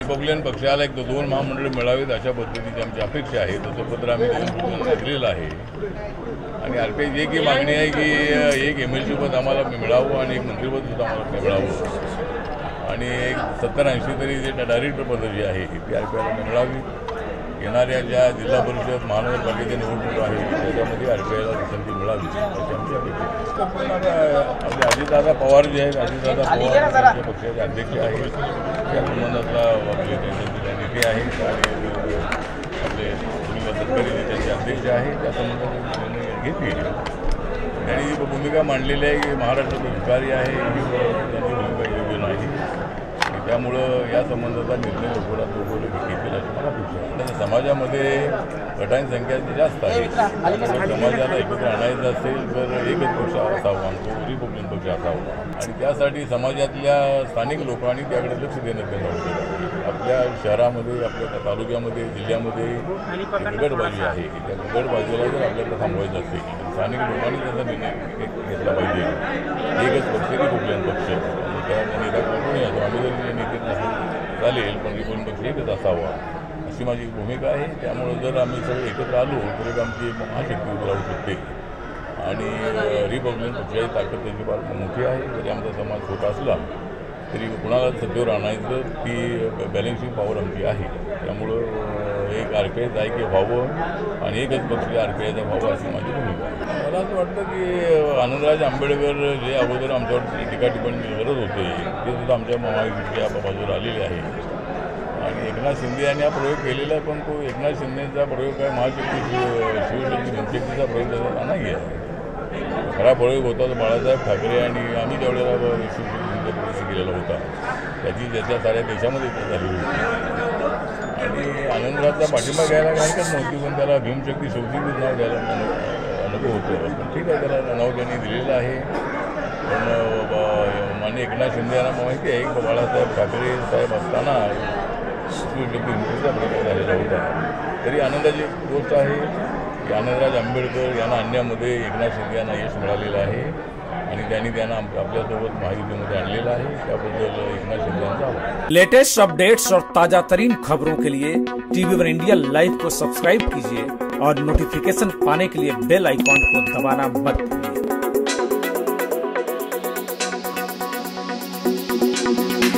Republican पक्षाला एक 2 महामंडळ मिळावेत अशा पद्धतीची आमची अपेक्षा आहे. तसं पत्र आम्ही दिलेलं आहे. आणि आरपीआयची एक ही मागणी आहे की एक MLC पद आम्हाला मिळावं आणि एक मंत्रिपद सुद्धा आम्हाला मिळावं आणि एक 70-80 तरी जे डायरेक्टर पद जी आहे ती आरपीआयला मिळावी. येणाऱ्या ज्या जिल्हा परिषद महानगरपालिकेच्या निवडणूक आहे त्याच्यामध्ये आरपीआयला संधी मिळावी अशी आमची अपेक्षा. आपले अजितदादा पवार जे आहेत, अजितदादा पवार त्यांच्या पक्षाचे अध्यक्ष आहेत, त्या संबंधातला आपले त्यांचे नेते आहेत आणि आपले सुनील तटकरे त्यांचे अध्यक्ष आहेत, त्या संबंधात निर्णय घेतले. त्यांनी जी भूमिका मांडलेली आहे की महाराष्ट्राचं विकारी आहे ही त्यांची भूमिका योग्य नाही. त्यामुळं या संबंधाचा निर्णय लवकरात लवकर घेतील अशी मला अपेक्षा आहे. समाजामध्ये गटांची संख्या जास्त आहे. समाजाला एकत्र आणायचं असेल तर एकच पक्ष असावा, तो रिपब्लिकन पक्ष असावा आणि त्यासाठी समाजातल्या स्थानिक लोकांनी त्याकडे लक्ष देणं गरजेचं. आपल्या शहरामध्ये, आपल्या तालुक्यामध्ये, जिल्ह्यामध्ये गटबाजी आहे. त्या गटबाजीला जर आपल्याला थांबवायचं असेल स्थानिक लोकांनी त्याचा निर्णय घेतला पाहिजे. एकच पक्ष रिपब्लिकन पक्ष त्या नेता कोणी असो, आम्ही जर नेते नसेल चालेल पण रिपब्लिकन पक्ष एकच असावा अशी माझी भूमिका आहे. त्यामुळं जर आम्ही सगळे एकत्र आलो तर आमची महाशक्ती उभी राहू शकते आणि रिपब्लिकन पक्षाची ताकद त्याची फार मोठी आहे. जरी आमचा समाज छोटा असला तरी कुणाला सत्तेवर आणायचं ती बॅलेन्सिंग पॉवर आमची आहे. त्यामुळं एक आरपीआयचं आहे की व्हावं आणि एकच पक्ष आरपीआयचा व्हावं अशी माझी भूमिका आहे. मला असं वाटतं की आनंदराज आंबेडकर जे अगोदर आमच्यावर टीका टिप्पणी करत होते ते सुद्धा आमच्या महायुतीच्या बाजूला आलेले आहे आणि एकनाथ शिंदे यांनी हा प्रयोग केलेला आहे. पण तो एकनाथ शिंदेचा प्रयोग काय महाशक्ती शिवशक्ती जनशक्तीचा प्रयोग त्याचा नाही आहे. खरा प्रयोग होता तो बाळासाहेब ठाकरे आणि आम्ही ज्यावेळेला शिवशक्तीचा केलेला होता त्याची ज्याच्या साऱ्या देशामध्ये झालेली होती आणि आनंदराजचा पाठिंबा घ्यायला हरकत नव्हती. पण त्याला भीमशक्ती शिवशक्तीचं नाव घ्यायला नको होतं. पण ठीक आहे, त्याला नाव त्यांनी दिलेलं आहे. पण माननीय एकनाथ शिंदे यांना माहिती आहे की बाळासाहेब ठाकरे साहेब असताना शिवशक्ती हिंसेचा प्रकार झालेला होता. तरी आनंदाची गोष्ट आहे की आनंदराज आंबेडकर यांना आणण्यामध्ये एकनाथ शिंदे यांना यश मिळालेलं आहे आणि त्यांना आपल्यासोबत महायुतीमध्ये आणलेलं आहे. त्याबद्दल एकनाथ शिंदे यांचा आभार. लेटेस्ट अपडेट्स और ताजा तरीन खबरों के लिए TV1 इंडिया लाइव को सब्सक्राइब कीजिए और नोटिफिकेशन पाने के लिए बेल आइकॉन को दबाना मत भूलिए।